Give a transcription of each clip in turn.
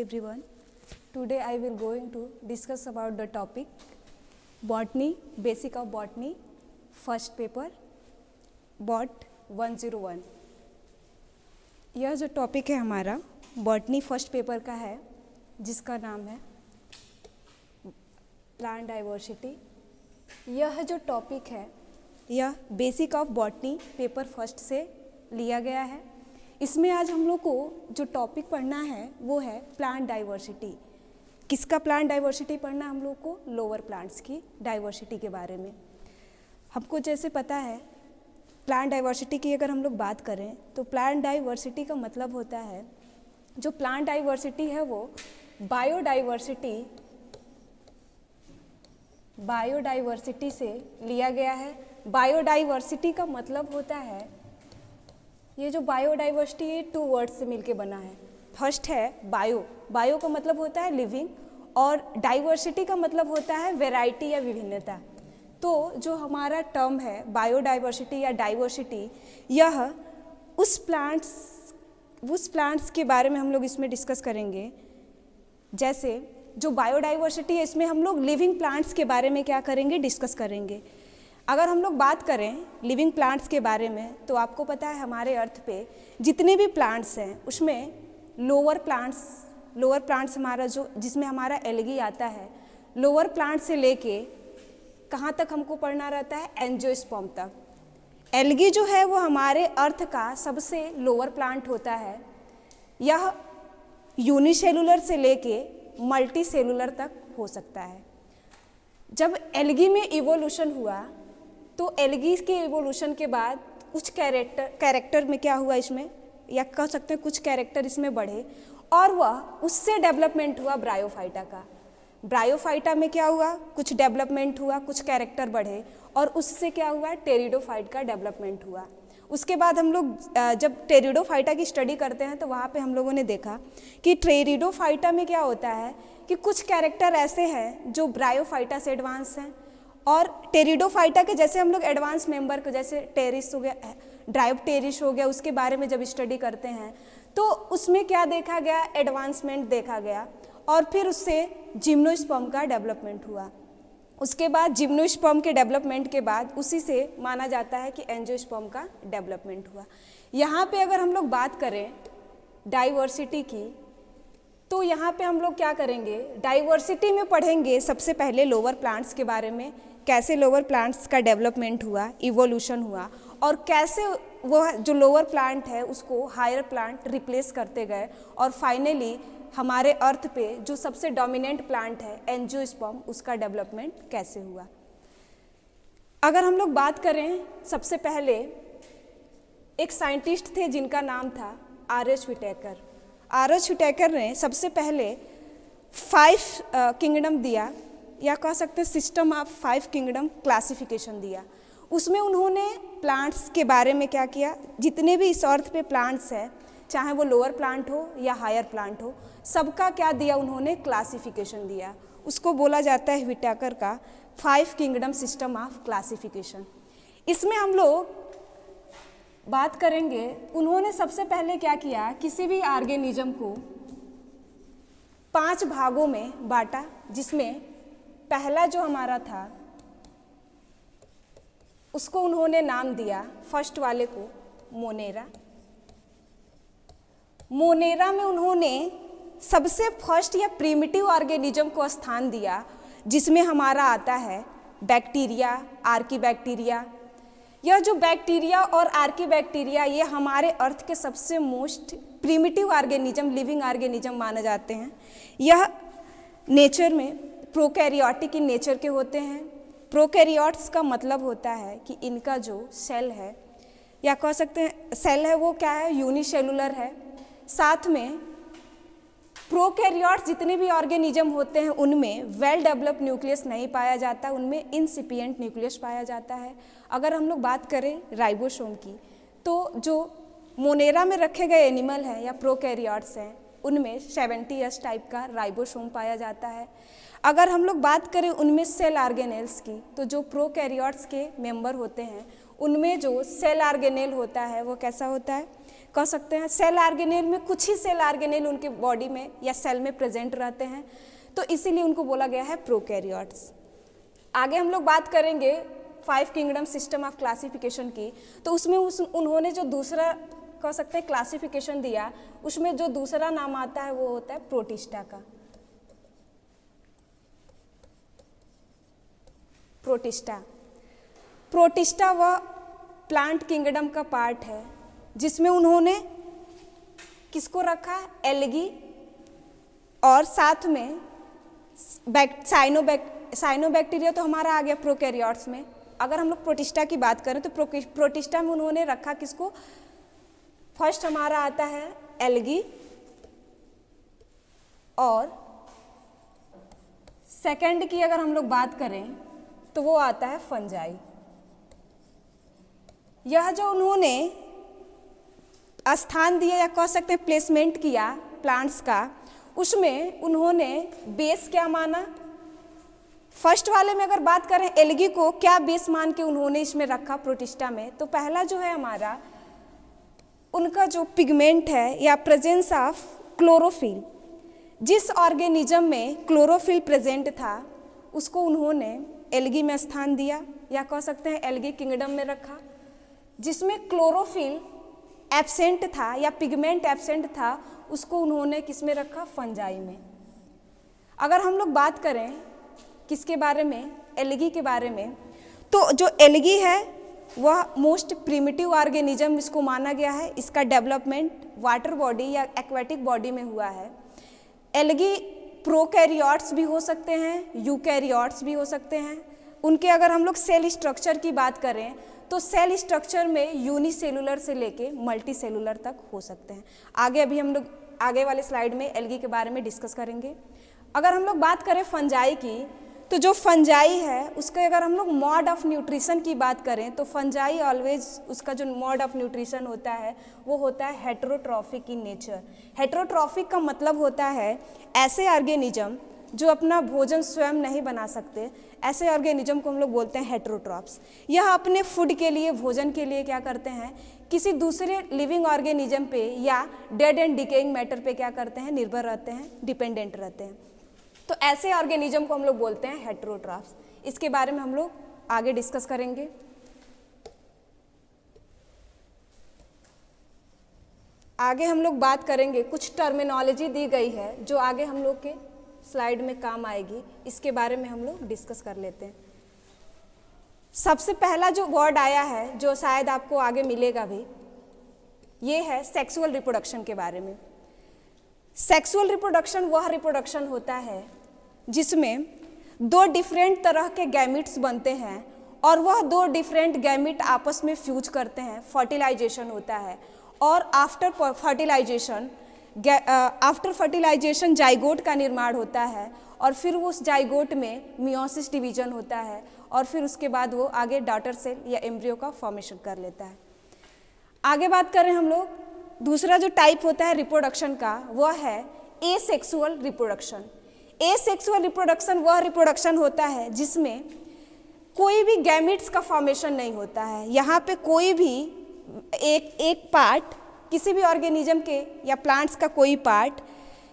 everyone. Today I will going to discuss about the topic Botany, Basic of Botany, first paper, Bot 101. यह जो topic है हमारा botany first paper का है, जिसका नाम है प्लांट डाइवर्सिटी। यह जो टॉपिक है यह basic of botany paper first से लिया गया है। इसमें आज हम लोग को जो टॉपिक पढ़ना है वो है प्लांट डाइवर्सिटी। किसका प्लांट डाइवर्सिटी पढ़ना हम लोग को? लोअर प्लांट्स की डाइवर्सिटी के बारे में। हमको जैसे पता है प्लांट डाइवर्सिटी की अगर हम लोग बात करें तो प्लांट डाइवर्सिटी का मतलब होता है, जो प्लांट डाइवर्सिटी है वो बायोडाइवर्सिटी से लिया गया है। बायोडाइवर्सिटी का मतलब होता है, ये जो बायोडाइवर्सिटी है 2 वर्ड्स से मिलके बना है। फर्स्ट है बायो का मतलब होता है लिविंग, और डाइवर्सिटी का मतलब होता है वैरायटी या विभिन्नता। तो जो हमारा टर्म है बायोडाइवर्सिटी या डाइवर्सिटी, यह उस प्लांट्स के बारे में हम लोग इसमें डिस्कस करेंगे। जैसे जो बायोडाइवर्सिटी है इसमें हम लोग लिविंग प्लांट्स के बारे में क्या करेंगे? डिस्कस करेंगे। अगर हम लोग बात करें लिविंग प्लांट्स के बारे में तो आपको पता है हमारे अर्थ पे जितने भी प्लांट्स हैं उसमें लोअर प्लांट्स हमारा जो जिसमें हमारा एल्गी आता है, लोअर प्लांट से लेके कहाँ तक हमको पढ़ना रहता है? एंजियोस्पर्म तक। एल्गी जो है वो हमारे अर्थ का सबसे लोअर प्लांट होता है। यह यूनिसेलुलर से लेके मल्टी सेलुलर तक हो सकता है। जब एल्गी में इवोल्यूशन हुआ तो एल्गी के इवोल्यूशन के बाद कुछ कैरेक्टर में क्या हुआ इसमें, या कह सकते हैं कुछ कैरेक्टर इसमें बढ़े, और वह उससे डेवलपमेंट हुआ ब्रायोफाइटा का। ब्रायोफाइटा में क्या हुआ? कुछ डेवलपमेंट हुआ, कुछ कैरेक्टर बढ़े, और उससे क्या हुआ? टेरिडोफाइट का डेवलपमेंट हुआ। उसके बाद हम लोग जब टेरिडोफाइटा की स्टडी करते हैं तो वहाँ पे हम लोगों ने देखा कि टेरिडोफाइटा में क्या होता है कि कुछ कैरेक्टर ऐसे हैं जो ब्रायोफाइटा से एडवांस हैं, और टेरिडोफाइटा के जैसे हम लोग एडवांस मेंबर को, जैसे टेरिस हो गया, ड्रायोप्टेरिस हो गया, उसके बारे में जब स्टडी करते हैं तो उसमें क्या देखा गया? एडवांसमेंट देखा गया, और फिर उससे जिम्नोस्पर्म का डेवलपमेंट हुआ। उसके बाद जिम्नोस्पर्म के डेवलपमेंट के बाद उसी से माना जाता है कि एंजियोस्पर्म का डेवलपमेंट हुआ। यहाँ पे अगर हम लोग बात करें डाइवर्सिटी की तो यहाँ पे हम लोग क्या करेंगे? डाइवर्सिटी में पढ़ेंगे सबसे पहले लोअर प्लांट्स के बारे में, कैसे लोअर प्लांट्स का डेवलपमेंट हुआ, इवोल्यूशन हुआ, और कैसे वो जो लोअर प्लांट है उसको हायर प्लांट रिप्लेस करते गए, और फाइनली हमारे अर्थ पे जो सबसे डोमिनेंट प्लांट है एंजियोस्पर्म, उसका डेवलपमेंट कैसे हुआ। अगर हम लोग बात करें, सबसे पहले एक साइंटिस्ट थे जिनका नाम था आर.एच. व्हिटेकर। आर.एच. व्हिटेकर ने सबसे पहले 5 किंगडम दिया, या कह सकते हैं सिस्टम ऑफ 5 किंगडम क्लासिफिकेशन दिया। उसमें उन्होंने प्लांट्स के बारे में क्या किया? जितने भी इस अर्थ पे प्लांट्स हैं, चाहे वो लोअर प्लांट हो या हायर प्लांट हो, सबका क्या दिया? उन्होंने क्लासिफिकेशन दिया। उसको बोला जाता है व्हिटेकर का 5 किंगडम सिस्टम ऑफ क्लासिफिकेशन। इसमें हम लोग बात करेंगे, उन्होंने सबसे पहले क्या किया? किसी भी ऑर्गेनिज्म को 5 भागों में बांटा, जिसमें पहला जो हमारा था उसको उन्होंने नाम दिया, फर्स्ट वाले को मोनेरा। मोनेरा में उन्होंने सबसे फर्स्ट या प्रिमिटिव ऑर्गेनिज्म को स्थान दिया, जिसमें हमारा आता है बैक्टीरिया, आर्कीबैक्टीरिया। यह जो बैक्टीरिया और आर्कीबैक्टीरिया ये हमारे अर्थ के सबसे most primitive organism, living organism माने जाते हैं। यह नेचर में प्रोकैरियोटिक इन नेचर के होते हैं। प्रोकैरियोट्स का मतलब होता है कि इनका जो सेल है, या कह सकते हैं सेल है, वो क्या है? यूनिसेलुलर है। साथ में प्रोकैरियोट्स जितने भी ऑर्गेनिज्म होते हैं उनमें वेल डेवलप्ड न्यूक्लियस नहीं पाया जाता, उनमें इनसिपिएंट न्यूक्लियस पाया जाता है। अगर हम लोग बात करें राइबोसोम की, तो जो मोनेरा में रखे गए एनिमल हैं या प्रोकैरियोट्स हैं उनमें 70S टाइप का राइबोसोम पाया जाता है। अगर हम लोग बात करें उनमें सेल ऑर्गेनेल्स की, तो जो प्रोकैरियोट्स के मेंबर होते हैं उनमें जो सेल ऑर्गेनेल होता है वो कैसा होता है? कह सकते हैं सेल ऑर्गेनेल में कुछ ही सेल ऑर्गेनेल उनके बॉडी में या सेल में प्रेजेंट रहते हैं, तो इसीलिए उनको बोला गया है प्रोकैरियोट्स। आगे हम लोग बात करेंगे 5 किंगडम सिस्टम ऑफ क्लासिफिकेशन की, तो उसमें उन्होंने जो दूसरा कह सकते हैं क्लासिफिकेशन दिया, उसमें जो दूसरा नाम आता है वो होता है प्रोटिस्टा का। प्रोटिस्टा वह प्लांट किंगडम का पार्ट है जिसमें उन्होंने किसको रखा, एल्गी और साथ में साइनोबैक्टीरिया तो हमारा आ गया प्रोकैरियोट्स में। अगर हम लोग प्रोटिस्टा की बात करें तो प्रोटिस्टा में उन्होंने रखा किसको, फर्स्ट हमारा आता है एल्गी और सेकंड की अगर हम लोग बात करें तो वो आता है फंजाई। यह जो उन्होंने स्थान दिया या कह सकते हैं प्लेसमेंट किया प्लांट्स का, उसमें उन्होंने बेस क्या माना, फर्स्ट वाले में अगर बात करें एल्गी को क्या बेस मान के उन्होंने इसमें रखा प्रोटिस्टा में, तो पहला जो है हमारा उनका जो पिगमेंट है या प्रेजेंस ऑफ क्लोरोफिल, जिस ऑर्गेनिज्म में क्लोरोफिल प्रेजेंट था उसको उन्होंने एल्गी में स्थान दिया या कह सकते हैं एल्गी किंगडम में रखा। जिसमें क्लोरोफिल एब्सेंट था या पिगमेंट एब्सेंट था उसको उन्होंने किस में रखा, फंजाई में। अगर हम लोग बात करें किसके बारे में, एल्गी के बारे में, तो जो एल्गी है वह मोस्ट प्रिमिटिव ऑर्गेनिज्म इसको माना गया है। इसका डेवलपमेंट वाटर बॉडी या एक्वेटिक बॉडी में हुआ है। एल्गी प्रोकैरियोट्स भी हो सकते हैं, यूकैरियोट्स भी हो सकते हैं। उनके अगर हम लोग सेल स्ट्रक्चर की बात करें तो सेल स्ट्रक्चर में यूनिसेलुलर से लेके मल्टी सेलुलर तक हो सकते हैं। आगे अभी हम लोग आगे वाले स्लाइड में एल्गी के बारे में डिस्कस करेंगे। अगर हम लोग बात करें फंजाई की, तो जो फंजाई है उसके अगर हम लोग मोड ऑफ न्यूट्रिशन की बात करें तो फंजाई ऑलवेज उसका जो मोड ऑफ न्यूट्रिशन होता है वो होता है हेटेरोट्रॉफिक इन नेचर। हेटेरोट्रॉफिक का मतलब होता है ऐसे ऑर्गेनिज्म जो अपना भोजन स्वयं नहीं बना सकते, ऐसे ऑर्गेनिज्म को हम लोग बोलते हैं हेटेरोट्रॉफ्स। यह अपने फूड के लिए, भोजन के लिए क्या करते हैं, किसी दूसरे लिविंग ऑर्गेनिज्म पे या डेड एंड डिकेइंग मैटर पे क्या करते हैं, निर्भर रहते हैं, डिपेंडेंट रहते हैं। तो ऐसे ऑर्गेनिज्म को हम लोग बोलते हैं हेटेरोट्रॉफ्स। इसके बारे में हम लोग आगे डिस्कस करेंगे। आगे हम लोग बात करेंगे, कुछ टर्मिनोलॉजी दी गई है जो आगे हम लोग के स्लाइड में काम आएगी, इसके बारे में हम लोग डिस्कस कर लेते हैं। सबसे पहला जो वर्ड आया है जो शायद आपको आगे मिलेगा भी, ये है सेक्सुअल रिप्रोडक्शन के बारे में। सेक्सुअल रिप्रोडक्शन वह रिप्रोडक्शन होता है जिसमें 2 डिफरेंट तरह के गैमिट्स बनते हैं और वह 2 डिफरेंट गैमिट आपस में फ्यूज करते हैं, फर्टिलाइजेशन होता है और आफ्टर फर्टिलाइजेशन जाइगोट का निर्माण होता है और फिर उस जाइगोट में मियोसिस डिवीजन होता है और फिर उसके बाद वो आगे डॉटर सेल या एम्ब्रियो का फॉर्मेशन कर लेता है। आगे बात करें हम लोग, दूसरा जो टाइप होता है रिप्रोडक्शन का वह है एसेक्सुअल रिप्रोडक्शन। एसेक्सुअल रिप्रोडक्शन वह रिप्रोडक्शन होता है जिसमें कोई भी गैमिट्स का फॉर्मेशन नहीं होता है। यहाँ पे कोई भी एक पार्ट, किसी भी ऑर्गेनिज्म के या प्लांट्स का कोई पार्ट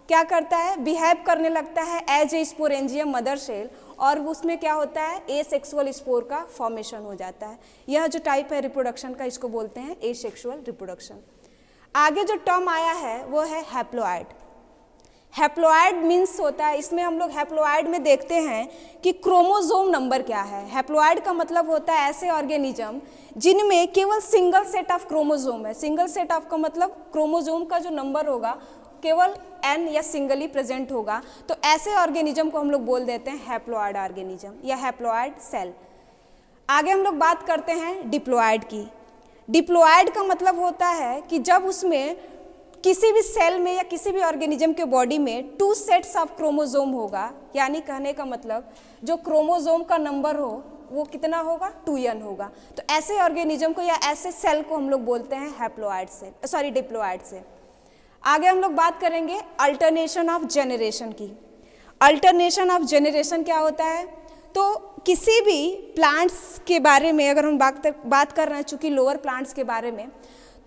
क्या करता है, बिहेव करने लगता है as a sporangium mother cell और उसमें क्या होता है, एसेक्सुअल स्पोर का फॉर्मेशन हो जाता है। यह जो टाइप है रिप्रोडक्शन का इसको बोलते हैं एसेक्सुअल रिप्रोडक्शन। आगे जो टर्म आया है वो है हैप्लॉइड। हैप्लॉइड मीन्स होता है, इसमें हम लोग हैप्लॉइड में देखते हैं कि क्रोमोसोम नंबर क्या है। हैप्लॉइड का मतलब होता है ऐसे ऑर्गेनिज्म जिनमें केवल सिंगल सेट ऑफ क्रोमोसोम है। सिंगल सेट ऑफ का मतलब क्रोमोसोम का जो नंबर होगा केवल n या सिंगली प्रेजेंट होगा, तो ऐसे ऑर्गेनिज्म को हम लोग बोल देते हैं हैप्लॉइड ऑर्गेनिज्म या हैप्लॉइड सेल। आगे हम लोग बात करते हैं डिप्लॉइड की। डिप्लॉइड का मतलब होता है कि जब उसमें किसी भी सेल में या किसी भी ऑर्गेनिज्म के बॉडी में 2 सेट्स ऑफ क्रोमोसोम होगा, यानी कहने का मतलब जो क्रोमोसोम का नंबर हो वो कितना होगा, 2n होगा। तो ऐसे ऑर्गेनिज्म को या ऐसे सेल को हम लोग बोलते हैं हैप्लॉइड सेल, डिप्लॉइड सेल। आगे हम लोग बात करेंगे अल्टरनेशन ऑफ जेनरेशन की। अल्टरनेशन ऑफ जेनरेशन क्या होता है, तो किसी भी प्लांट्स के बारे में अगर हम बात कर रहे हैं, चूँकि लोअर प्लांट्स के बारे में,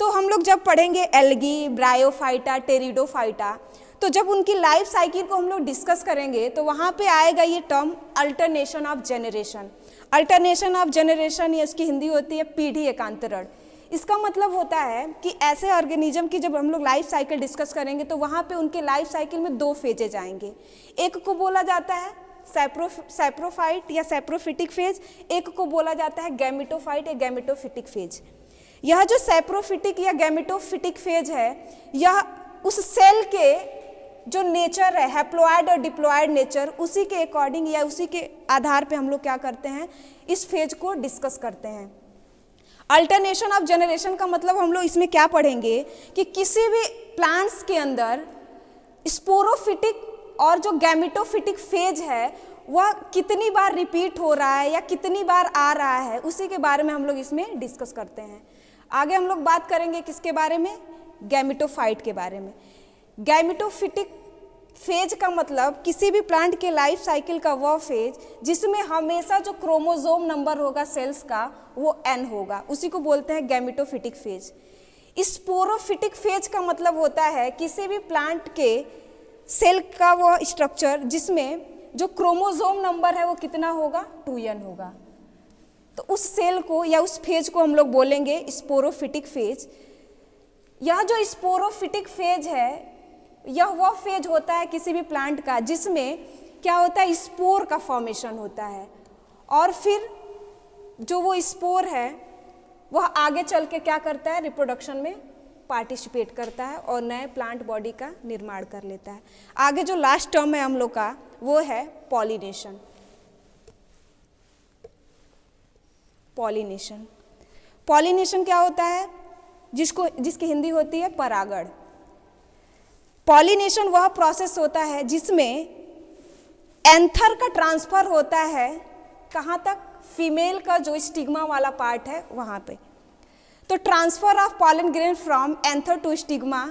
तो हम लोग जब पढ़ेंगे एल्गी, ब्रायोफाइटा, टेरिडोफाइटा, तो जब उनकी लाइफ साइकिल को हम लोग डिस्कस करेंगे तो वहाँ पे आएगा ये term alternation of generation. Alternation of generation, ये इसकी हिंदी होती है पीढ़ी एकांतरण। इसका मतलब होता है कि ऐसे ऑर्गेनिज्म की जब हम लोग लाइफ साइकिल डिस्कस करेंगे तो वहाँ पे उनके लाइफ साइकिल में 2 फेजेज आएंगे। एक को बोला जाता है सैप्रोफाइट या सैप्रोफिटिक फेज, एक को बोला जाता है गैमेटोफाइट या गैमेटोफिटिक फेज। यह जो सैप्रोफिटिक या गैमेटोफिटिक फेज है, यह उस सेल के जो नेचर है, हैप्लॉइड और डिप्लॉइड नेचर, उसी के अकॉर्डिंग या उसी के आधार पे हम लोग क्या करते हैं, इस फेज को डिस्कस करते हैं। अल्टरनेशन ऑफ जनरेशन का मतलब हम लोग इसमें क्या पढ़ेंगे कि किसी भी प्लांट्स के अंदर स्पोरोफिटिक और जो गैमेटोफिटिक फेज है वह कितनी बार रिपीट हो रहा है या कितनी बार आ रहा है, उसी के बारे में हम लोग इसमें डिस्कस करते हैं। आगे हम लोग बात करेंगे किसके बारे में, गैमेटोफाइट के बारे में। गैमेटोफिटिक फेज का मतलब किसी भी प्लांट के लाइफ साइकिल का वह फेज जिसमें हमेशा जो क्रोमोसोम नंबर होगा सेल्स का वो n होगा, उसी को बोलते हैं गैमेटोफिटिक फेज। स्पोरोफिटिक फेज का मतलब होता है किसी भी प्लांट के सेल का वह स्ट्रक्चर जिसमें जो क्रोमोसोम नंबर है वो कितना होगा, 2n होगा। तो उस सेल को या उस फेज को हम लोग बोलेंगे स्पोरोफिटिक फेज। यह जो स्पोरोफिटिक फेज है यह वह फेज होता है किसी भी प्लांट का जिसमें क्या होता है, स्पोर का फॉर्मेशन होता है और फिर जो वो स्पोर है वह आगे चल के क्या करता है, रिप्रोडक्शन में पार्टिसिपेट करता है और नए प्लांट बॉडी का निर्माण कर लेता है। आगे जो लास्ट टर्म है हम लोग का वो है पॉलिनेशन। पॉलिनेशन पॉलिनेशन क्या होता है, जिसकी हिंदी होती है परागण। पॉलिनेशन वह प्रोसेस होता है जिसमें एंथर का ट्रांसफर होता है कहाँ तक, फीमेल का जो स्टिग्मा वाला पार्ट है वहाँ पे। तो transfer of pollen grain from anther to stigma,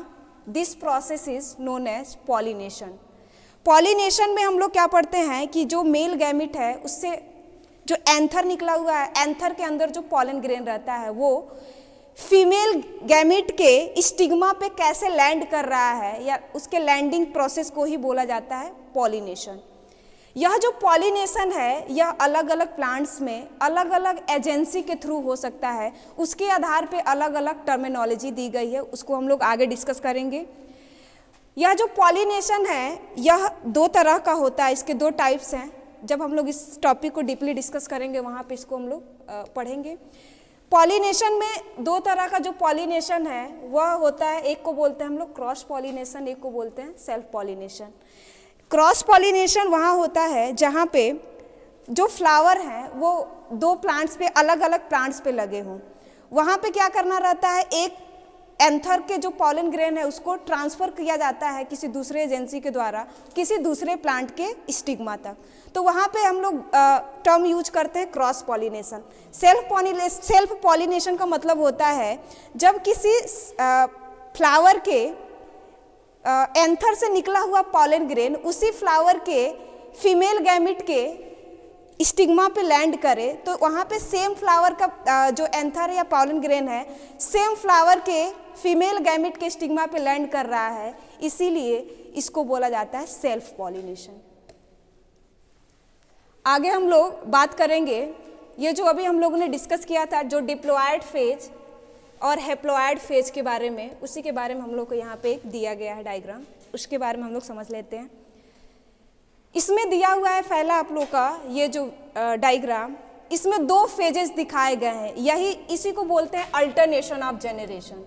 this process is known as pollination. Pollination में हम लोग क्या पढ़ते हैं कि जो मेल गैमिट है उससे जो एंथर निकला हुआ है, एंथर के अंदर जो पॉलन ग्रेन रहता है वो फीमेल गैमिट के स्टिग्मा पे कैसे लैंड कर रहा है या उसके लैंडिंग प्रोसेस को ही बोला जाता है पॉलिनेशन। यह जो पॉलिनेशन है यह अलग अलग प्लांट्स में अलग अलग एजेंसी के थ्रू हो सकता है, उसके आधार पे अलग अलग टर्मिनोलॉजी दी गई है, उसको हम लोग आगे डिस्कस करेंगे। यह जो पॉलिनेशन है यह 2 तरह का होता है, इसके 2 टाइप्स हैं। जब हम लोग इस टॉपिक को डीपली डिस्कस करेंगे वहाँ पे इसको हम लोग पढ़ेंगे। पॉलिनेशन में 2 तरह का जो पॉलिनेशन है वह होता है, एक को बोलते हैं हम लोग क्रॉस पॉलिनेशन, एक को बोलते हैं सेल्फ पॉलिनेशन। क्रॉस पॉलिनेशन वहाँ होता है जहाँ पे जो फ्लावर हैं वो 2 प्लांट्स पे अलग अलग प्लांट्स पे लगे हों। वहाँ पे क्या करना रहता है, एक एंथर के जो पॉलन ग्रेन है उसको ट्रांसफ़र किया जाता है किसी दूसरे एजेंसी के द्वारा किसी दूसरे प्लांट के स्टिग्मा तक। तो वहाँ पे हम लोग टर्म यूज करते हैं क्रॉस पॉलिनेशन। सेल्फ पॉलिनेशन का मतलब होता है जब किसी फ्लावर के एंथर से निकला हुआ पॉलन ग्रेन उसी फ्लावर के फीमेल गैमिट के स्टिग्मा पे लैंड करे तो वहाँ पे सेम फ्लावर का जो एंथर या पॉलन ग्रेन है सेम फ्लावर के फीमेल गैमिट के स्टिग्मा पे लैंड कर रहा है, इसीलिए इसको बोला जाता है सेल्फ पॉलिनेशन। आगे हम लोग बात करेंगे ये जो अभी हम लोगों ने डिस्कस किया था जो डिप्लॉयड फेज और हैप्लॉयड फेज के बारे में, उसी के बारे में हम लोग को यहाँ पे एक दिया गया है डायग्राम, उसके बारे में हम लोग समझ लेते हैं। इसमें दिया हुआ है पहला आप लोग का ये जो डायग्राम, इसमें 2 फेजेस दिखाए गए हैं, इसी को बोलते हैं अल्टरनेशन ऑफ जेनरेशन।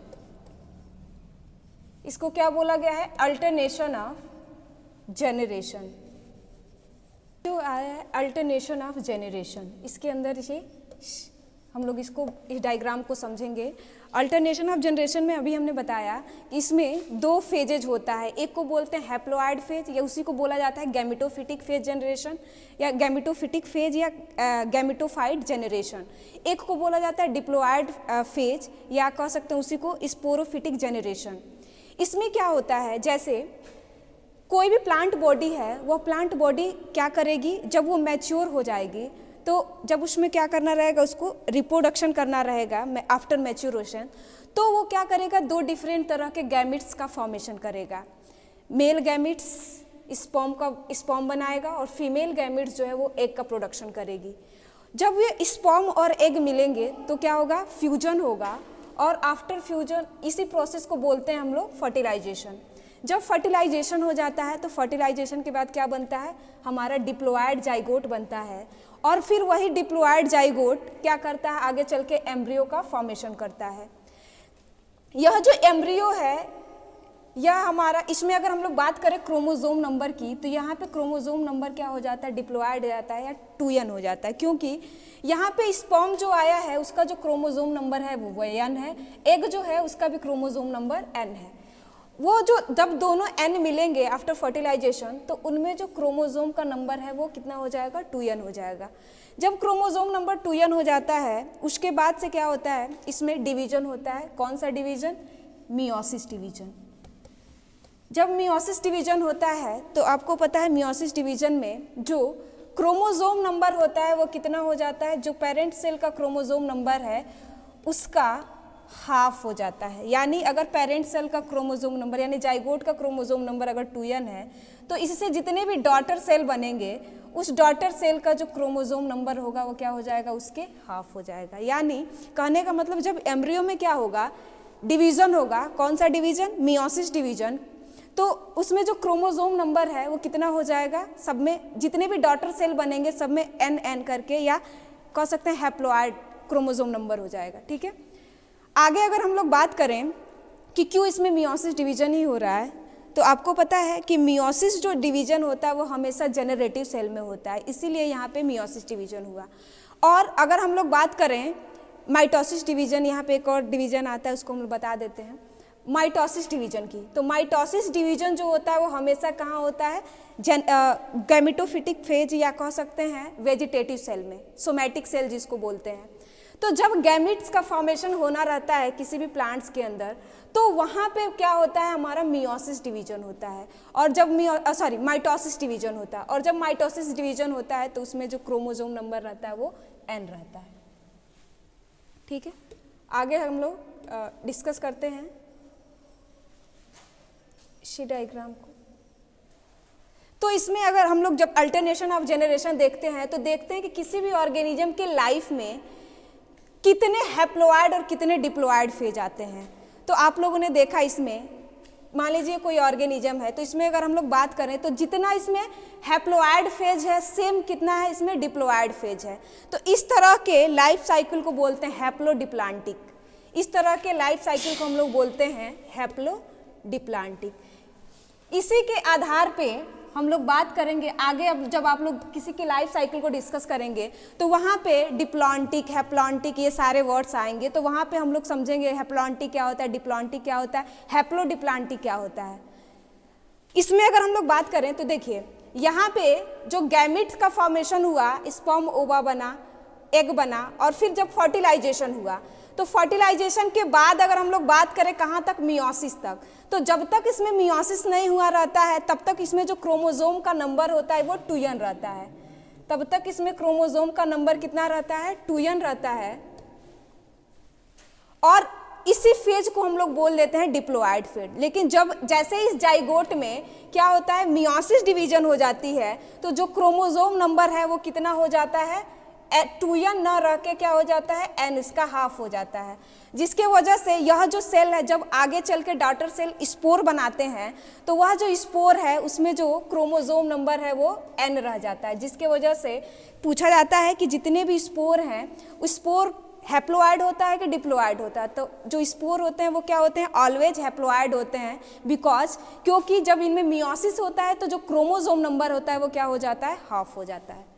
इसको क्या बोला गया है, अल्टरनेशन ऑफ जेनरेशन। जो आया है अल्टरनेशन ऑफ जेनरेशन, इसके अंदर ये हम लोग इसको इस डायग्राम को समझेंगे। अल्टरनेशन ऑफ जनरेशन में अभी हमने बताया कि इसमें 2 फेजेज होता है, एक को बोलते हैं हैप्लॉयड फेज या उसी को बोला जाता है गैमेटोफिटिक फेज जनरेशन या गैमेटोफिटिक फेज या गैमेटोफाइट जनरेशन। एक को बोला जाता है डिप्लॉयड फेज या कह सकते हैं उसी को स्पोरोफिटिक जनरेशन। इसमें क्या होता है, जैसे कोई भी प्लांट बॉडी है वह प्लांट बॉडी क्या करेगी, जब वो मैच्योर हो जाएगी तो जब उसमें क्या करना रहेगा, उसको रिप्रोडक्शन करना रहेगा आफ्टर मैच्योरेशन, तो वो क्या करेगा, 2 डिफरेंट तरह के गैमिट्स का फॉर्मेशन करेगा। मेल गैमिट्स स्पर्म बनाएगा और फीमेल गैमिट्स जो है वो एग का प्रोडक्शन करेगी। जब ये स्पर्म और एग मिलेंगे तो क्या होगा, फ्यूजन होगा, और आफ्टर फ्यूजन इसी प्रोसेस को बोलते हैं हम लोग फर्टिलाइजेशन। जब फर्टिलाइजेशन हो जाता है तो फर्टिलाइजेशन के बाद क्या बनता है, हमारा डिप्लॉयड जाइगोट बनता है, और फिर वही डिप्लॉयड जाइगोट क्या करता है, आगे चल के एम्ब्रियो का फॉर्मेशन करता है। यह जो एम्ब्रियो है यह हमारा, इसमें अगर हम लोग बात करें क्रोमोसोम नंबर की, तो यहाँ पे क्रोमोसोम नंबर क्या हो जाता है, डिप्लॉयड हो जाता है या 2n हो जाता है, क्योंकि यहाँ पे स्पर्म जो आया है उसका जो क्रोमोसोम नंबर है वो n है, एग जो है उसका भी क्रोमोसोम नंबर n है। वो जो जब दोनों n मिलेंगे आफ्टर फर्टिलाइजेशन तो उनमें जो क्रोमोसोम का नंबर है वो कितना हो जाएगा, 2n हो जाएगा। जब क्रोमोसोम नंबर 2n हो जाता है उसके बाद से क्या होता है, इसमें डिवीजन होता है। कौन सा डिवीजन, मियोसिस डिवीजन। जब मियोसिस डिवीजन होता है तो आपको पता है मियोसिस डिवीजन में जो क्रोमोसोम नंबर होता है वो कितना हो जाता है, जो पेरेंट सेल का क्रोमोसोम नंबर है उसका हाफ हो जाता है। यानी अगर पेरेंट सेल का क्रोमोसोम नंबर यानी जाइगोट का क्रोमोसोम नंबर अगर 2n है तो इससे जितने भी डॉटर सेल बनेंगे उस डॉटर सेल का जो क्रोमोसोम नंबर होगा वो क्या हो जाएगा, उसके हाफ हो जाएगा। यानी कहने का मतलब जब एम्ब्रियो में क्या होगा, डिवीजन होगा। कौन सा डिवीजन, मियोसिस डिवीजन। तो उसमें जो क्रोमोसोम नंबर है वो कितना हो जाएगा, सब में जितने भी डॉटर सेल बनेंगे सब में n करके, या कह सकते हैं हैप्लॉइड क्रोमोसोम नंबर हो जाएगा। ठीक है, आगे अगर हम लोग बात करें कि क्यों इसमें मियोसिस डिवीजन ही हो रहा है, तो आपको पता है कि मियोसिस जो डिवीजन होता है वो हमेशा जेनरेटिव सेल में होता है, इसीलिए यहाँ पे मियोसिस डिवीजन हुआ। और अगर हम लोग बात करें माइटोसिस डिवीजन, यहाँ पे एक और डिवीजन आता है उसको हम लोग बता देते हैं, माइटोसिस डिवीजन की। तो माइटोसिस डिवीजन जो होता है वो हमेशा कहाँ होता है, गैमेटोफिटिक फेज या कह सकते हैं वेजिटेटिव सेल में, सोमैटिक सेल जिसको बोलते हैं। तो जब गैमिट्स का फॉर्मेशन होना रहता है किसी भी प्लांट्स के अंदर तो वहाँ पे क्या होता है, हमारा मियोसिस डिवीजन होता है, और जब माइटोसिस डिवीजन होता है। और जब माइटोसिस डिवीजन होता है तो उसमें जो क्रोमोसोम नंबर रहता है वो n रहता है। ठीक है, आगे हम लोग डिस्कस करते हैं इसी डायग्राम को। तो इसमें अगर हम लोग जब अल्टरनेशन ऑफ जेनरेशन देखते हैं तो देखते हैं कि किसी भी ऑर्गेनिज्म के लाइफ में कितने हैप्लॉइड और कितने डिप्लॉइड फेज आते हैं। तो आप लोगों ने देखा इसमें, मान लीजिए कोई ऑर्गेनिज्म है तो इसमें अगर हम लोग बात करें तो जितना इसमें हैप्लॉइड फेज है सेम कितना है इसमें डिप्लॉइड फेज है। तो इस तरह के लाइफ साइकिल को बोलते हैं हैप्लोडिप्लांटिक। इस तरह के लाइफ साइकिल को हम लोग बोलते हैं हैप्लोडिप्लांटिक। इसी के आधार पे हम लोग बात करेंगे आगे। अब जब आप लोग किसी की लाइफ साइकिल को डिस्कस करेंगे तो वहाँ पे डिप्लॉन्टिक, हैप्लॉन्टिक ये सारे वर्ड्स आएंगे, तो वहाँ पे हम लोग समझेंगे हैप्लॉन्टिक क्या होता है, डिप्लॉन्टिक क्या होता है, हैप्लोडिप्लांटिक क्या होता है। इसमें अगर हम लोग बात करें तो देखिए यहाँ पे जो गैमिट्स का फॉर्मेशन हुआ, स्पर्म ओवा बना, एग बना, और फिर जब फर्टिलाइजेशन हुआ तो फर्टिलाइजेशन के बाद अगर हम लोग बात करें कहाँ तक, मियोसिस तक, तो जब तक इसमें मियोसिस नहीं हुआ रहता है तब तक इसमें जो क्रोमोसोम का नंबर होता है वो 2n रहता है। तब तक इसमें क्रोमोसोम का नंबर कितना रहता है, 2n रहता है। और इसी फेज को हम लोग बोल देते हैं डिप्लॉइड फेज। लेकिन जब जैसे इस जाइगोट में क्या होता है, मियोसिस डिवीजन हो जाती है तो जो क्रोमोसोम नंबर है वो कितना हो जाता है, 2n न रह के क्या हो जाता है, n, इसका हाफ हो जाता है। जिसके वजह से यह जो सेल है जब आगे चल के डॉटर सेल स्पोर बनाते हैं तो वह जो स्पोर है उसमें जो क्रोमोसोम नंबर है वो n रह जाता है। जिसके वजह से पूछा जाता है कि जितने भी स्पोर हैं उस स्पोर हैप्लॉइड होता है कि डिप्लॉइड होता है। तो जो स्पोर होते हैं वो क्या होते हैं, ऑलवेज हैप्लॉइड होते हैं, बिकॉज क्योंकि जब इनमें मियोसिस होता है तो जो क्रोमोसोम नंबर होता है वो क्या हो जाता है, हाफ हो जाता है।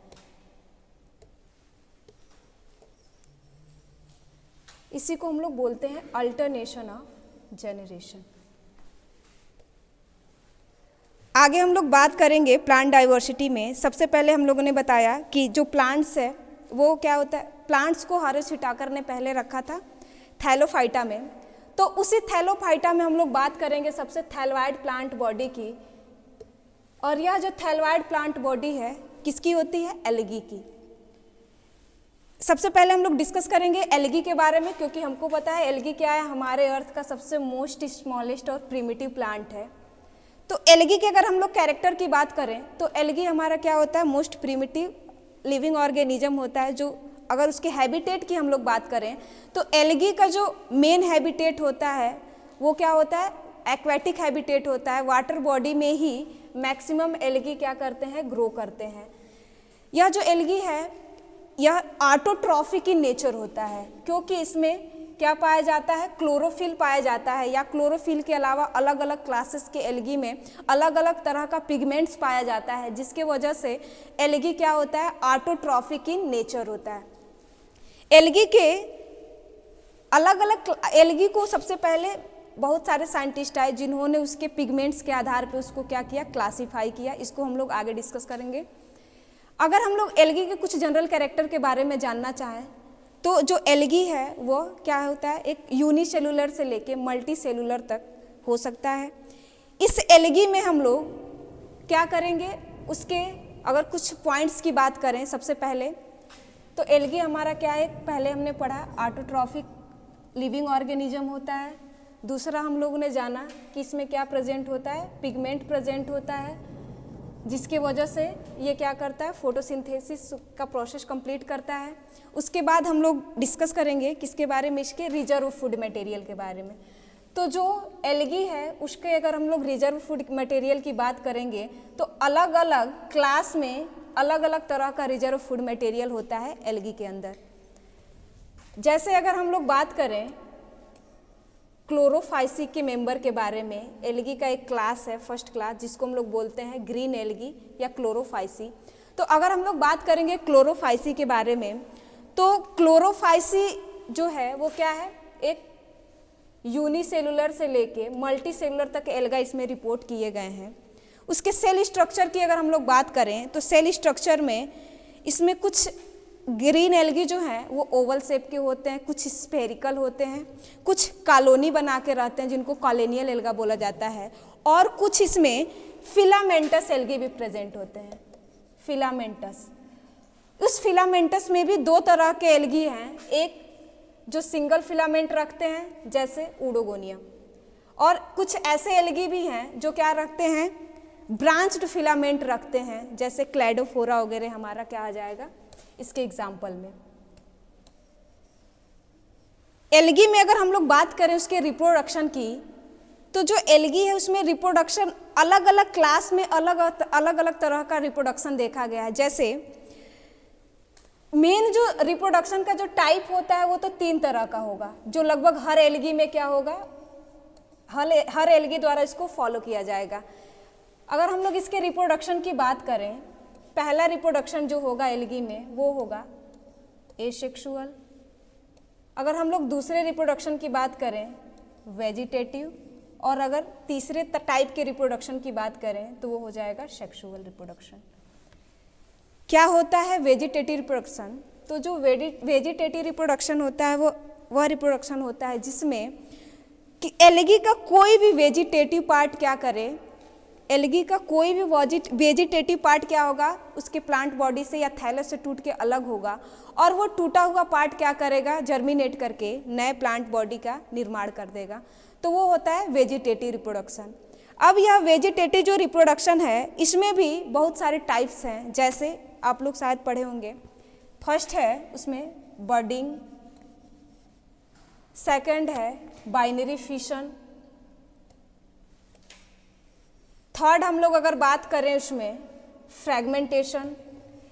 इसी को हम लोग बोलते हैं अल्टरनेशन ऑफ जेनरेशन। आगे हम लोग बात करेंगे प्लांट डाइवर्सिटी में। सबसे पहले हम लोगों ने बताया कि जो प्लांट्स है वो क्या होता है, प्लांट्स को हारिस हिटाकर ने पहले रखा था थैलोफाइटा में। तो उसी थैलोफाइटा में हम लोग बात करेंगे सबसे थैलोइड प्लांट बॉडी की। और यह जो थैलोइड प्लांट बॉडी है किसकी होती है, एल्गी की। सबसे पहले हम लोग डिस्कस करेंगे एल्गी के बारे में, क्योंकि हमको पता है एल्गी क्या है, हमारे अर्थ का सबसे मोस्ट स्मॉलेस्ट और प्रिमिटिव प्लांट है। तो एल्गी के अगर हम लोग कैरेक्टर की बात करें तो एल्गी हमारा क्या होता है, मोस्ट प्रिमिटिव लिविंग ऑर्गेनिज्म होता है। जो अगर उसके हैबिटेट की हम लोग बात करें तो एल्गी का जो मेन हैबिटेट होता है वो क्या होता है, एक्वेटिक हैबिटेट होता है। वाटर बॉडी में ही मैक्सिमम एल्गी क्या करते हैं, ग्रो करते हैं। यह जो एल्गी है यह ऑटोट्रॉफिक इन नेचर होता है, क्योंकि इसमें क्या पाया जाता है, क्लोरोफिल पाया जाता है, या क्लोरोफिल के अलावा अलग अलग क्लासेस के एल्गी में अलग अलग तरह का पिगमेंट्स पाया जाता है, जिसके वजह से एल्गी क्या होता है, ऑटोट्रॉफिक इन नेचर होता है। एल्गी के अलग अलग एल्गी को सबसे पहले बहुत सारे साइंटिस्ट आए जिन्होंने उसके पिगमेंट्स के आधार पे उसको क्या किया, क्लासीफाई किया। इसको हम लोग आगे डिस्कस करेंगे। अगर हम लोग एल्गी के कुछ जनरल कैरेक्टर के बारे में जानना चाहें तो जो एल्गी है वो क्या होता है, एक यूनिसेलुलर से लेके मल्टी सेलुलर तक हो सकता है। इस एल्गी में हम लोग क्या करेंगे, उसके अगर कुछ पॉइंट्स की बात करें सबसे पहले तो एल्गी हमारा क्या है, पहले हमने पढ़ा ऑटोट्रॉफिक लिविंग ऑर्गेनिज्म होता है। दूसरा हम लोगों ने जाना कि इसमें क्या प्रेजेंट होता है, पिगमेंट प्रेजेंट होता है, जिसके वजह से ये क्या करता है, फोटोसिंथेसिस का प्रोसेस कंप्लीट करता है। उसके बाद हम लोग डिस्कस करेंगे किसके बारे में, इसके रिजर्व फूड मटेरियल के बारे में। तो जो एल्गी है उसके अगर हम लोग रिजर्व फूड मटेरियल की बात करेंगे तो अलग अलग क्लास में अलग अलग तरह का रिजर्व फूड मटेरियल होता है एल्गी के अंदर। जैसे अगर हम लोग बात करें क्लोरोफाइसी के मेंबर के बारे में, एल्गी का एक क्लास है फर्स्ट क्लास जिसको हम लोग बोलते हैं ग्रीन एल्गी या क्लोरोफाइसी। तो अगर हम लोग बात करेंगे क्लोरोफाइसी के बारे में तो क्लोरोफाइसी जो है वो क्या है, एक यूनिसेलुलर से लेके मल्टी सेलुलर तक एल्गा इसमें रिपोर्ट किए गए हैं। उसके सेल स्ट्रक्चर की अगर हम लोग बात करें तो सेल स्ट्रक्चर में इसमें कुछ ग्रीन एल्गी जो हैं वो ओवल शेप के होते हैं, कुछ स्फेरिकल होते हैं, कुछ कॉलोनी बना के रहते हैं जिनको कॉलोनियल एल्गा बोला जाता है, और कुछ इसमें फिलामेंटस एल्गी भी प्रेजेंट होते हैं। फिलामेंटस, उस फिलामेंटस में भी दो तरह के एल्गी हैं, एक जो सिंगल फिलामेंट रखते हैं जैसे ऊडोगोनियम, और कुछ ऐसे एल्गी भी हैं जो क्या रखते हैं, ब्रांच्ड फिलामेंट रखते हैं, जैसे क्लैडोफोरा वगैरह हमारा क्या आ जाएगा इसके एग्जाम्पल में। एल्गी में अगर हम लोग बात करें उसके रिप्रोडक्शन की तो जो एल्गी है उसमें रिप्रोडक्शन अलग अलग क्लास में अलग अलग तरह का रिप्रोडक्शन देखा गया है। जैसे मेन जो रिप्रोडक्शन का जो टाइप होता है वो तो 3 तरह का होगा, जो लगभग हर एल्गी में क्या होगा, हर एल्गी द्वारा इसको फॉलो किया जाएगा। अगर हम लोग इसके रिप्रोडक्शन की बात करें, पहला रिप्रोडक्शन जो होगा एल्गी में वो होगा एसेक्सुअल। अगर हम लोग दूसरे रिप्रोडक्शन की बात करें वेजिटेटिव, और अगर तीसरे टाइप के रिप्रोडक्शन की बात करें तो वो हो जाएगा सेक्सुअल रिप्रोडक्शन। क्या होता है वेजिटेटिव रिप्रोडक्शन, तो जो वेजिटेटिव रिप्रोडक्शन होता है वो वह रिप्रोडक्शन होता है जिसमें कि एल्गी का कोई भी वेजिटेटिव पार्ट क्या करे, एल्गी का कोई भी वेजिटेटिव पार्ट क्या होगा, उसके प्लांट बॉडी से या थैलस से टूट के अलग होगा, और वो टूटा हुआ पार्ट क्या करेगा, जर्मिनेट करके नए प्लांट बॉडी का निर्माण कर देगा। तो वो होता है वेजिटेटिव रिप्रोडक्शन। अब यह वेजिटेटिव जो रिप्रोडक्शन है इसमें भी बहुत सारे टाइप्स हैं, जैसे आप लोग शायद पढ़े होंगे। फर्स्ट है उसमें बर्डिंग, सेकंड है बाइनरी फिशन, थर्ड हम लोग अगर बात करें उसमें फ्रेगमेंटेशन।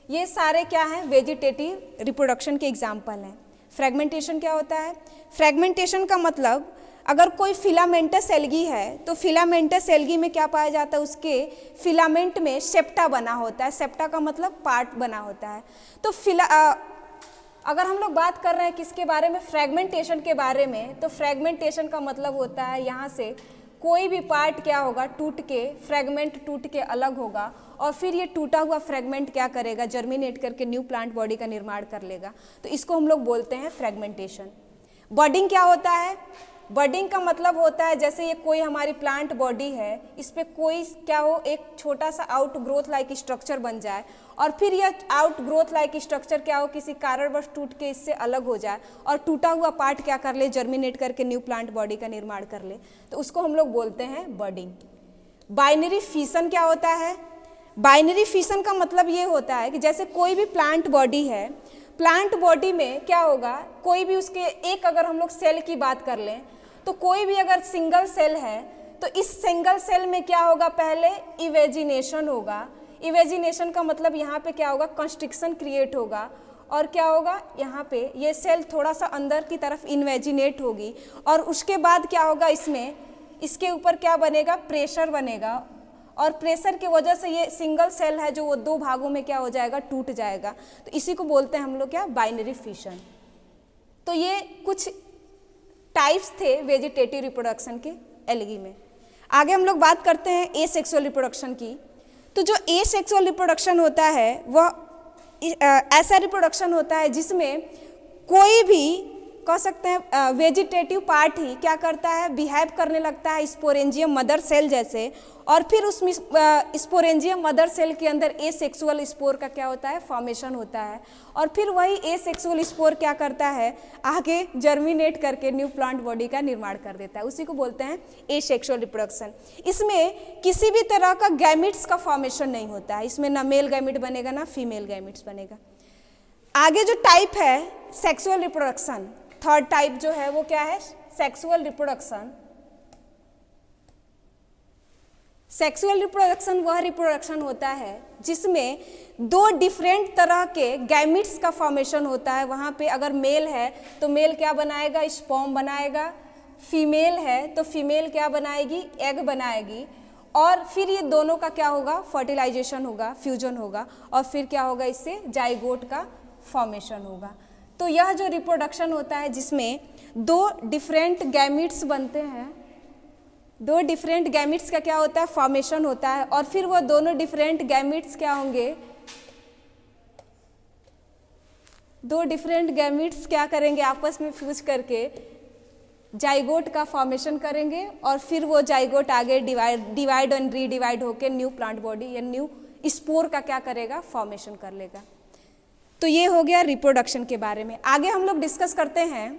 ये सारे क्या हैं, वेजिटेटिव रिप्रोडक्शन के एग्जाम्पल हैं। फ्रेगमेंटेशन क्या होता है, फ्रेगमेंटेशन का मतलब अगर कोई फिलामेंटस एल्गी है तो फिलामेंटस एल्गी में क्या पाया जाता है, उसके फिलामेंट में सेप्टा बना होता है। सेप्टा का मतलब पार्ट बना होता है। तो अगर हम लोग बात कर रहे हैं किसके बारे में, फ्रेगमेंटेशन के बारे में, तो फ्रेगमेंटेशन का मतलब होता है यहाँ से कोई भी पार्ट क्या होगा, टूट के फ्रेगमेंट टूट के अलग होगा, और फिर ये टूटा हुआ फ्रेगमेंट क्या करेगा, जर्मिनेट करके न्यू प्लांट बॉडी का निर्माण कर लेगा। तो इसको हम लोग बोलते हैं फ्रेगमेंटेशन। बर्डिंग क्या होता है, बडिंग का मतलब होता है जैसे ये कोई हमारी प्लांट बॉडी है, इस पे कोई क्या हो, एक छोटा सा आउट ग्रोथ लाइक स्ट्रक्चर बन जाए और फिर यह आउट ग्रोथ लाइक स्ट्रक्चर क्या हो, किसी कारणवश टूट के इससे अलग हो जाए और टूटा हुआ पार्ट क्या कर ले, जर्मिनेट करके न्यू प्लांट बॉडी का निर्माण कर ले, तो उसको हम लोग बोलते हैं बडिंग। बाइनरी फिशन क्या होता है? बाइनरी फिशन का मतलब ये होता है कि जैसे कोई भी प्लांट बॉडी है, प्लांट बॉडी में क्या होगा, कोई भी उसके एक अगर हम लोग सेल की बात कर लें तो कोई भी अगर सिंगल सेल है तो इस सिंगल सेल में क्या होगा, पहले इवेजिनेशन होगा। इवेजिनेशन का मतलब यहाँ पे क्या होगा, कंस्ट्रिक्शन क्रिएट होगा और क्या होगा, यहाँ पे ये सेल थोड़ा सा अंदर की तरफ इन्वेजिनेट होगी और उसके बाद क्या होगा, इसमें इसके ऊपर क्या बनेगा, प्रेशर बनेगा और प्रेशर की वजह से ये सिंगल सेल है जो वो दो भागों में क्या हो जाएगा, टूट जाएगा। तो इसी को बोलते हैं हम लोग क्या, बाइनरी फिशन। तो ये कुछ टाइप्स थे वेजिटेटिव रिप्रोडक्शन के एल्गी में। आगे हम लोग बात करते हैं एसेक्सुअल रिप्रोडक्शन की। तो जो एसेक्सुअल रिप्रोडक्शन होता है वह ऐसा रिप्रोडक्शन होता है जिसमें कोई भी कह सकते हैं वेजिटेटिव पार्ट ही क्या करता है, बिहेव करने लगता है स्पोरेंजियम मदर सेल जैसे, और फिर उस स्पोरेंजियम मदर सेल के अंदर एसेक्सुअल स्पोर का क्या होता है, फॉर्मेशन होता है और फिर वही एसेक्सुअल स्पोर क्या करता है, आगे जर्मिनेट करके न्यू प्लांट बॉडी का निर्माण कर देता है। उसी को बोलते हैं एसेक्सुअल रिप्रोडक्शन। इसमें किसी भी तरह का गैमिट्स का फॉर्मेशन नहीं होता है, इसमें ना मेल गैमिट बनेगा ना फीमेल गैमिट्स बनेगा। आगे जो टाइप है सेक्सुअल रिप्रोडक्शन, थर्ड टाइप जो है वो क्या है, सेक्सुअल रिप्रोडक्शन। सेक्सुअल रिप्रोडक्शन वह रिप्रोडक्शन होता है जिसमें दो डिफरेंट तरह के गैमिट्स का फॉर्मेशन होता है। वहाँ पे अगर मेल है तो मेल क्या बनाएगा, स्पर्म बनाएगा, फीमेल है तो फीमेल क्या बनाएगी, एग बनाएगी और फिर ये दोनों का क्या होगा, फर्टिलाइजेशन होगा, फ्यूजन होगा और फिर क्या होगा, इससे जाइगोट का फॉर्मेशन होगा। तो यह जो रिप्रोडक्शन होता है जिसमें दो डिफरेंट गैमिट्स बनते हैं, दो डिफरेंट गैमिट्स का क्या होता है, फॉर्मेशन होता है और फिर वो दोनों डिफरेंट गैमिट्स क्या होंगे, दो डिफरेंट गैमिट्स क्या करेंगे, आपस में फ्यूज करके जाइगोट का फॉर्मेशन करेंगे और फिर वो जाइगोट आगे डिवाइड एंड रीडिवाइड होकर न्यू प्लांट बॉडी या न्यू स्पोर का क्या करेगा, फॉर्मेशन कर लेगा। तो ये हो गया रिप्रोडक्शन के बारे में। आगे हम लोग डिस्कस करते हैं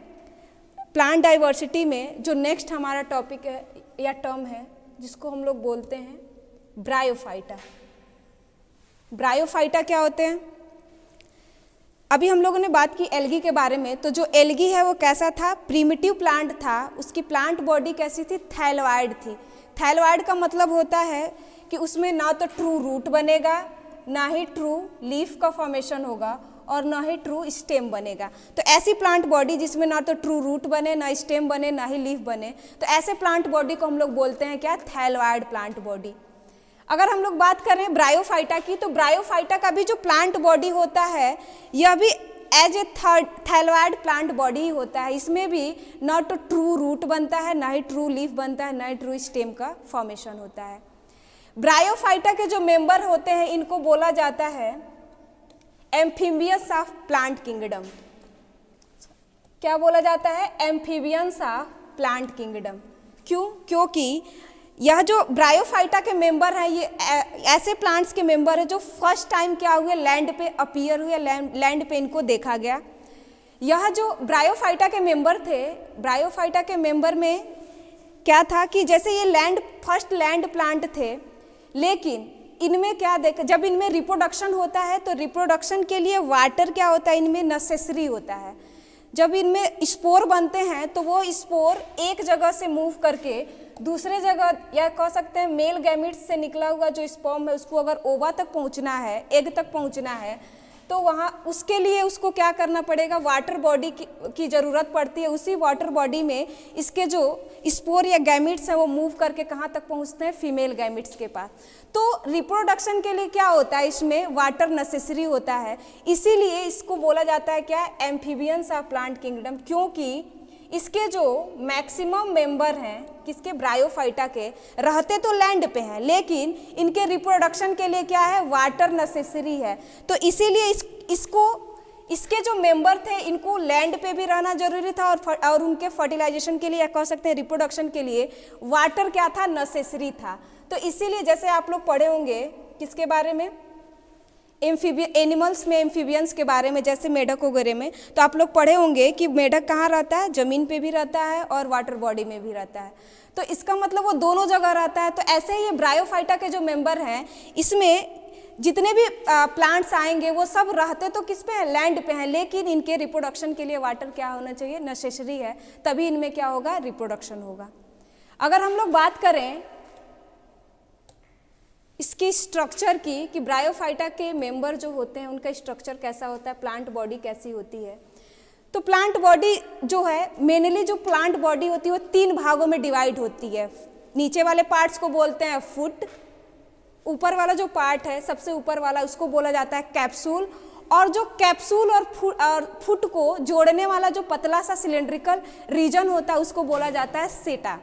प्लांट डाइवर्सिटी में जो नेक्स्ट हमारा टॉपिक है या टर्म है जिसको हम लोग बोलते हैं ब्रायोफाइटा। ब्रायोफाइटा क्या होते हैं? अभी हम लोगों ने बात की एल्गी के बारे में। तो जो एल्गी है वो कैसा था, प्रीमिटिव प्लांट था, उसकी प्लांट बॉडी कैसी थी, थैलोइड थी। थैलोइड का मतलब होता है कि उसमें ना तो ट्रू रूट बनेगा, ना ही ट्रू लीफ का फॉर्मेशन होगा और ना ही ट्रू स्टेम बनेगा। तो ऐसी प्लांट बॉडी जिसमें ना तो ट्रू रूट बने, ना स्टेम बने, ना ही लीफ बने, तो ऐसे प्लांट बॉडी को हम लोग बोलते हैं क्या, थैलोइड प्लांट बॉडी। अगर हम लोग बात करें ब्रायोफाइटा की, तो ब्रायोफाइटा का भी जो प्लांट बॉडी होता है यह भी as a thalloid plant body ही होता है। इसमें भी ना तो ट्रू रूट बनता है, ना ही ट्रू लीफ बनता है, ना ही ट्रू स्टेम का फॉर्मेशन होता है। ब्रायोफाइटा के जो मेंबर होते हैं इनको बोला जाता है एम्फीबियंस ऑफ प्लांट किंगडम। क्या बोला जाता है, एम्फीबियंस ऑफ प्लांट किंगडम। क्यों? क्योंकि यह जो ब्रायोफाइटा के मेंबर हैं ये ऐसे प्लांट्स के मेंबर है जो फर्स्ट टाइम क्या हुए, लैंड पे अपीयर हुए, लैंड पे इनको देखा गया। यह जो ब्रायोफाइटा के मेंबर थे, ब्रायोफाइटा के मेंबर में क्या था कि जैसे ये फर्स्ट लैंड प्लांट थे, लेकिन इनमें क्या जब इनमें रिप्रोडक्शन होता है तो रिप्रोडक्शन के लिए वाटर क्या होता है, इनमें नेसेसरी होता है। जब इनमें स्पोर बनते हैं तो वो स्पोर एक जगह से मूव करके दूसरे जगह, या कह सकते हैं मेल गैमिट्स से निकला हुआ जो स्पर्म है उसको अगर ओवा तक पहुंचना है, एग तक पहुंचना है, तो वहाँ उसके लिए उसको क्या करना पड़ेगा, वाटर बॉडी की ज़रूरत पड़ती है। उसी वाटर बॉडी में इसके जो स्पोर या गैमिट्स हैं वो मूव करके कहाँ तक पहुँचते हैं, फीमेल गैमिट्स के पास। तो रिप्रोडक्शन के लिए क्या होता है, इसमें वाटर नेसेसरी होता है, इसीलिए इसको बोला जाता है क्या, एम्फीबियंस ऑफ प्लांट किंगडम। क्योंकि इसके जो मैक्सिमम मेंबर हैं किसके, ब्रायोफाइटा के, रहते तो लैंड पे हैं लेकिन इनके रिप्रोडक्शन के लिए क्या है, वाटर नेसेसरी है। तो इसीलिए इसको इसके जो मेंबर थे इनको लैंड पे भी रहना जरूरी था और उनके फर्टिलाइजेशन के लिए, या कह सकते हैं रिप्रोडक्शन के लिए, वाटर क्या था, नेसेसरी था। तो इसीलिए जैसे आप लोग पढ़े होंगे किसके बारे में, एनिमल्स में एम्फीबियंस के बारे में, जैसे मेढक वगैरह में, तो आप लोग पढ़े होंगे कि मेढक कहाँ रहता है, जमीन पे भी रहता है और वाटर बॉडी में भी रहता है। तो इसका मतलब वो दोनों जगह रहता है। तो ऐसे ही ये ब्रायोफाइटा के जो मेंबर हैं, इसमें जितने भी प्लांट्स आएंगे वो सब रहते तो किस पे हैं, लैंड पे हैं, लेकिन इनके रिप्रोडक्शन के लिए वाटर क्या होना चाहिए, नेसेसरी है, तभी इनमें क्या होगा, रिप्रोडक्शन होगा। अगर हम लोग बात करें इसकी स्ट्रक्चर की कि ब्रायोफाइटा के मेंबर जो होते हैं उनका स्ट्रक्चर कैसा होता है, प्लांट बॉडी कैसी होती है, तो प्लांट बॉडी जो है, मेनली जो प्लांट बॉडी होती है वो 3 भागों में डिवाइड होती है। नीचे वाले पार्ट्स को बोलते हैं फुट, ऊपर वाला जो पार्ट है सबसे ऊपर वाला उसको बोला जाता है कैप्सूल, और जो कैप्सूल और फुट को जोड़ने वाला जो पतला सा सिलेंड्रिकल रीजन होता है उसको बोला जाता है सेटा।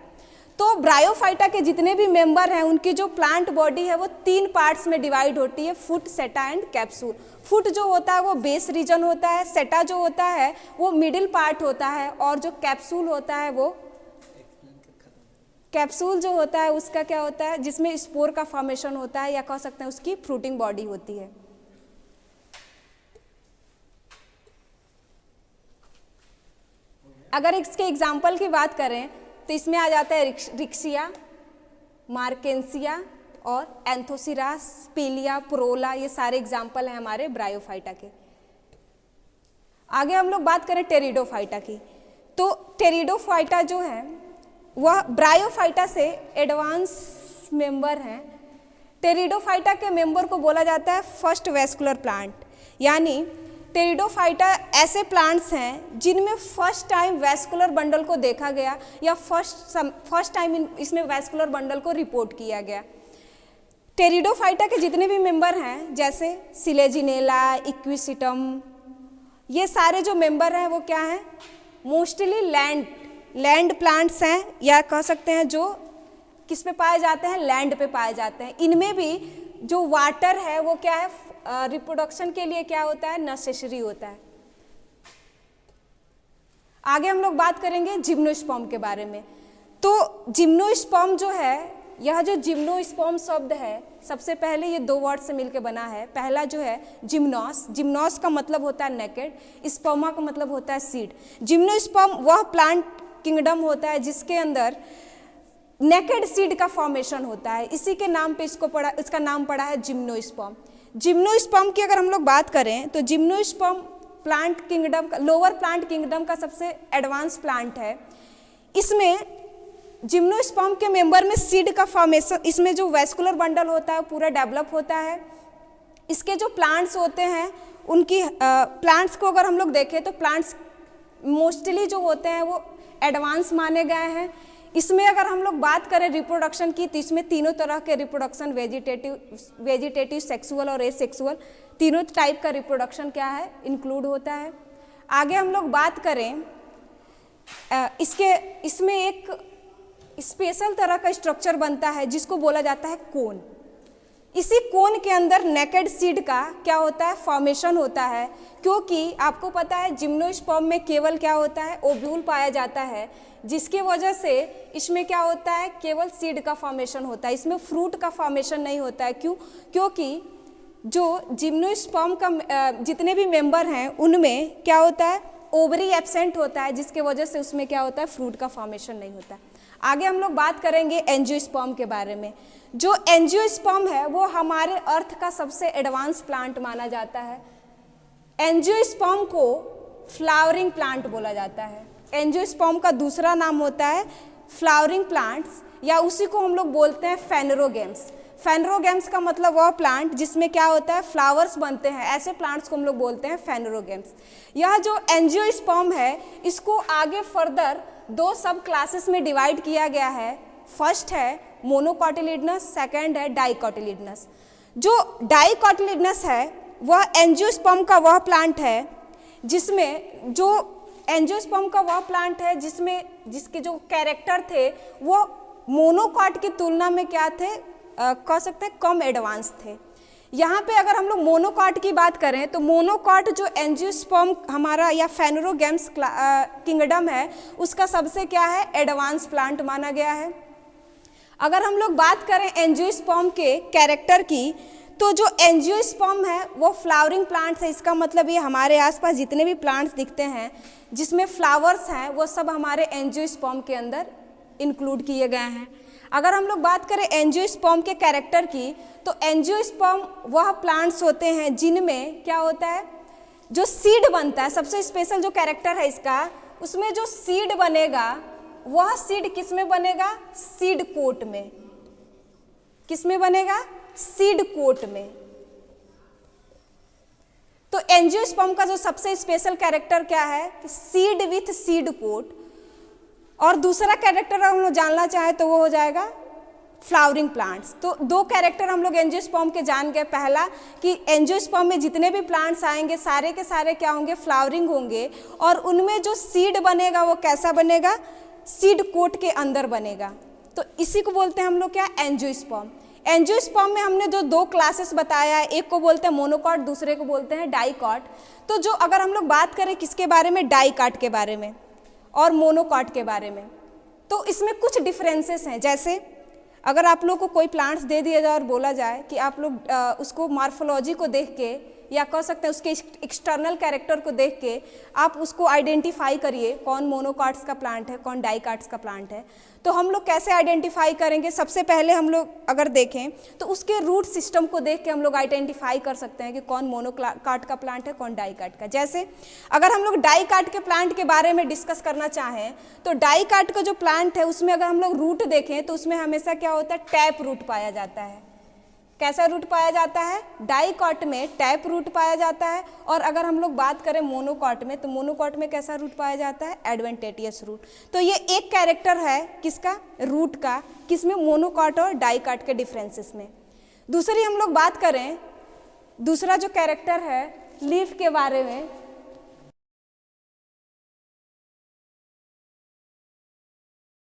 तो ब्रायोफाइटा के जितने भी मेंबर हैं उनकी जो प्लांट बॉडी है वो 3 पार्ट्स में डिवाइड होती है, फुट, सेटा एंड कैप्सूल। फुट जो होता है वो बेस रीजन होता है, सेटा जो होता है वो मिडिल पार्ट होता है, और जो कैप्सूल होता है वो, कैप्सूल जो होता है उसका क्या होता है, जिसमें स्पोर का फॉर्मेशन होता है, या कह सकते हैं उसकी फ्रूटिंग बॉडी होती है। अगर इसके एग्जाम्पल की बात करें तो इसमें आ जाता है रिक्सिया, मार्केंसिया और एंथोसिरास, पीलिया, प्रोला, ये सारे एग्जाम्पल हैं हमारे ब्रायोफाइटा के। आगे हम लोग बात करें टेरिडोफाइटा की, तो टेरिडोफाइटा जो है वह ब्रायोफाइटा से एडवांस मेंबर हैं। टेरिडोफाइटा के मेंबर को बोला जाता है फर्स्ट वेस्कुलर प्लांट, यानी टेरिडोफाइटा ऐसे प्लांट्स हैं जिनमें फर्स्ट टाइम वेस्कुलर बंडल को देखा गया, या फर्स्ट टाइम इसमें वेस्कुलर बंडल को रिपोर्ट किया गया। टेरिडोफाइटा के जितने भी मेंबर हैं जैसे सिलेजिनेला, इक्विसिटम, ये सारे जो मेंबर हैं वो क्या हैं, मोस्टली लैंड प्लांट्स हैं, या कह सकते हैं जो किस पे पाए जाते हैं, लैंड पे पाए जाते हैं। इनमें भी जो वाटर है वो क्या है, रिप्रोडक्शन के लिए क्या होता है, नेसेसरी होता है। आगे हम लोग बात करेंगे जिम्नोस्पर्म के बारे में। तो जिम्नोस्पर्म जो है, यह जो जिम्नोस्पर्म शब्द है सबसे पहले ये 2 वर्ड से मिलकर बना है। पहला जो है जिम्नोस, जिम्नोस का मतलब होता है नेकेड, स्पर्मा का मतलब होता है सीड। जिम्नोस्पर्म वह प्लांट किंगडम होता है जिसके अंदर नेकेड सीड का फॉर्मेशन होता है, इसी के नाम पे इसका नाम पड़ा है जिम्नोस्पर्म। जिम्नोस्पर्म की अगर हम लोग बात करें तो जिम्नोस्पर्म प्लांट किंगडम का, लोअर प्लांट किंगडम का सबसे एडवांस प्लांट है। इसमें जिम्नोस्पर्म के मेंबर में सीड का फॉर्मेशन, इसमें जो वेस्कुलर बंडल होता है पूरा डेवलप होता है। इसके जो प्लांट्स होते हैं उनकी प्लांट्स को अगर हम लोग देखें तो प्लांट्स मोस्टली जो होते हैं वो एडवांस माने गए हैं। इसमें अगर हम लोग बात करें रिप्रोडक्शन की तो इसमें तीनों तरह के रिप्रोडक्शन, वेजिटेटिव, सेक्सुअल और एसेक्सुअल, तीनों टाइप का रिप्रोडक्शन क्या है, इंक्लूड होता है। आगे हम लोग बात करें इसमें एक स्पेशल तरह का स्ट्रक्चर बनता है जिसको बोला जाता है कोन। इसी कोन के अंदर नेकेड सीड का क्या होता है, फॉर्मेशन होता है, क्योंकि आपको पता है जिम्नोस्पर्म में केवल क्या होता है, ओव्यूल पाया जाता है, जिसकी वजह से इसमें क्या होता है, केवल सीड का फॉर्मेशन होता है, इसमें फ्रूट का फॉर्मेशन नहीं होता है। क्यों? क्योंकि जो जिम्नोस्पर्म का जितने भी मेंबर हैं उनमें क्या होता है, ओवरी एब्सेंट होता है, जिसके वजह से उसमें क्या होता है, फ्रूट का फॉर्मेशन नहीं होता। आगे हम लोग बात करेंगे एंजियोस्पर्म के बारे में। जो एंजियोस्पर्म है वो हमारे अर्थ का सबसे एडवांस प्लांट माना जाता है। एंजियोस्पर्म को फ्लावरिंग प्लांट बोला जाता है। एंजियोस्पर्म का दूसरा नाम होता है फ्लावरिंग प्लांट्स, या उसी को हम लोग बोलते हैं फेनरोगेम्स। फेनरोगेम्स का मतलब वह प्लांट जिसमें क्या होता है, फ्लावर्स बनते हैं, ऐसे प्लांट्स को हम लोग बोलते हैं फेनरोगेम्स। यह जो एंजियोस्पर्म है इसको आगे फर्दर 2 सब क्लासेस में डिवाइड किया गया है। फर्स्ट है मोनोकोटिलिडनस, सेकंड है डाइकोटिलिडनस। जो डाइकोटिलिडनस है वह एंजियोस्पर्म का वह प्लांट है जिसमें जिसके जो कैरेक्टर थे वो मोनोकॉट की तुलना में क्या थे, कह सकते हैं कम एडवांस थे। यहाँ पे अगर हम लोग मोनोकॉट की बात करें तो मोनोकॉट जो एंजियोस्पर्म हमारा या फेनोरोगैम्स किंगडम है उसका सबसे क्या है एडवांस प्लांट माना गया है। अगर हम लोग बात करें एंजियोस्पर्म के कैरेक्टर की तो जो एंजियोस्पर्म है वो फ्लावरिंग प्लांट्स है। इसका मतलब ये हमारे आसपास जितने भी प्लांट्स दिखते हैं जिसमें फ्लावर्स हैं वो सब हमारे एंजियोस्पर्म के अंदर इंक्लूड किए गए हैं। अगर हम लोग बात करें एंजियोस्पर्म के कैरेक्टर की तो एंजियोस्पर्म वह प्लांट्स होते हैं जिनमें क्या होता है जो सीड बनता है। सबसे स्पेशल जो कैरेक्टर है इसका उसमें जो सीड बनेगा वह सीड किस में बनेगा सीड कोट में। किस में बनेगा सीड कोट में। तो एंजियोस्पर्म का जो सबसे स्पेशल कैरेक्टर क्या है कि सीड विथ सीड कोट। और दूसरा कैरेक्टर हम लोग जानना चाहें तो वो हो जाएगा फ्लावरिंग प्लांट्स। तो दो कैरेक्टर हम लोग एंजियोस्पर्म के जान गए। पहला कि एंजियोस्पर्म में जितने भी प्लांट्स आएंगे सारे के सारे क्या होंगे फ्लावरिंग होंगे और उनमें जो सीड बनेगा वो कैसा बनेगा सीड कोट के अंदर बनेगा। तो इसी को बोलते हैं हम लोग क्या एंजियोस्पर्म। एंजियोस्पर्म में हमने जो दो क्लासेस बताया है एक को बोलते हैं मोनोकॉट दूसरे को बोलते हैं डाइकॉट। तो जो अगर हम लोग बात करें किसके बारे में डाइकॉट के बारे में और मोनोकॉट के बारे में तो इसमें कुछ डिफरेंसेस हैं। जैसे अगर आप लोग को कोई प्लांट्स दे दिया जाए और बोला जाए कि आप लोग उसको मार्फोलॉजी को देख के या कह सकते हैं उसके एक्सटर्नल कैरेक्टर को देख के आप उसको आइडेंटिफाई करिए कौन मोनोकॉट्स का प्लांट है कौन डाइकॉट्स का प्लांट है। तो हम लोग कैसे आइडेंटिफाई करेंगे सबसे पहले हम लोग अगर देखें तो उसके रूट सिस्टम को देख के हम लोग आइडेंटिफाई कर सकते हैं कि कौन मोनोकॉट का प्लांट है कौन डाइकॉट का। जैसे अगर हम लोग डाइकॉट के प्लांट के बारे में डिस्कस करना चाहें तो डाइकॉट का जो प्लांट है उसमें अगर हम लोग रूट देखें तो उसमें हमेशा क्या होता है टैप रूट पाया जाता है। कैसा रूट पाया जाता है डाइकॉट में टैप रूट पाया जाता है। और अगर हम लोग बात करें मोनोकॉट में तो मोनोकॉट में कैसा रूट पाया जाता है एडवेंटेटियस रूट। तो ये एक कैरेक्टर है किसका रूट का किसमें मोनोकॉट और डाइकॉट के डिफरेंसेस में। दूसरी हम लोग बात करें दूसरा जो कैरेक्टर है लीफ के बारे में